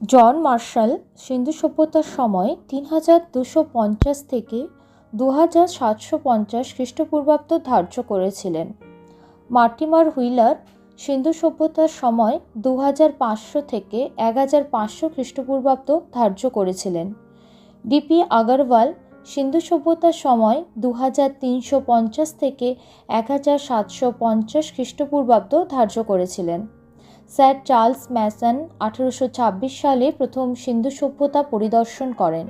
John Marshall সিন্ধু সভ্যতার সময় ৩২৫০ থেকে ২৭৫০ খ্রিস্টপূর্বাব্দ ধার্য করেছিলেন। মার্টিমার হুইলার সিন্ধু সভ্যতার সময় ২৫০০ থেকে ১৫০০ খ্রিস্টপূর্বাব্দ ধার্য করেছিলেন। ডিপি আগরওয়াল সিন্ধু সভ্যতার সময় ২৩৫০ থেকে ১৭৫০ খ্রিস্টপূর্বাব্দ ধার্য করেছিলেন। স্যার চার্লস ম্যাসন ১৮২৬ সালে প্রথম সিন্ধু সভ্যতা পরিদর্শন করেন।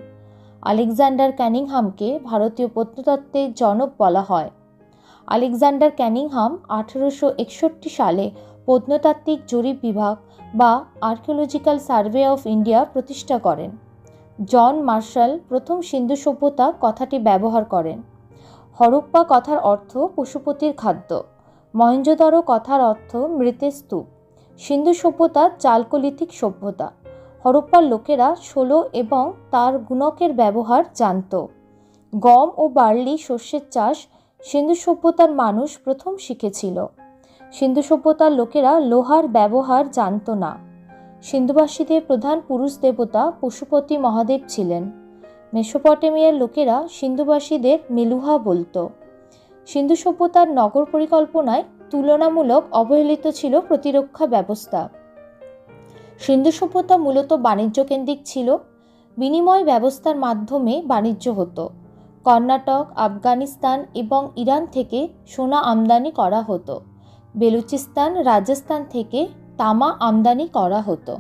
আলেকজান্ডার ক্যানিংহামকে ভারতীয় প্রত্নতত্ত্বের জনক বলা হয়। আলেকজান্ডার ক্যানিংহাম ১৮৬১ সালে প্রত্নতাত্ত্বিক জরিপ বিভাগ বা আর্কিওলজিক্যাল সার্ভে অফ ইন্ডিয়া প্রতিষ্ঠা করেন। জন মার্শাল প্রথম সিন্ধু সভ্যতা কথাটি ব্যবহার করেন। হরপ্পা কথার অর্থ পশুপতির খাদ্য। মহেঞ্জোদারো কথার অর্থ মৃতের স্তূপ। সিন্ধু সভ্যতা চালকোলিথিক সভ্যতা। হরপ্পার লোকেরা ষোলো এবং তার গুণকের ব্যবহার জানত। গম ও বার্লি শস্যের চাষ সিন্ধু সভ্যতার মানুষ প্রথম শিখেছিল। সিন্ধু সভ্যতার লোকেরা লোহার ব্যবহার জানত না। সিন্ধুবাসীদের প্রধান পুরুষ দেবতা পশুপতি মহাদেব ছিলেন। মেসোপটেমিয়ার লোকেরা সিন্ধুবাসীদের মেলুহা বলতো। সিন্ধু সভ্যতার নগর পরিকল্পনায় তুলনামূলক অবহেলিত ছিল প্রতিরক্ষা ব্যবস্থা। সিন্ধু সভ্যতা মূলত বাণিজ্যকেন্দ্রিক ছিল। বিনিময় ব্যবস্থার মাধ্যমে বাণিজ্য হতো। কর্ণাটক, আফগানিস্তান এবং ইরান থেকে সোনা আমদানি করা হতো। বেলুচিস্তান, রাজস্থান থেকে তামা আমদানি করা হতো।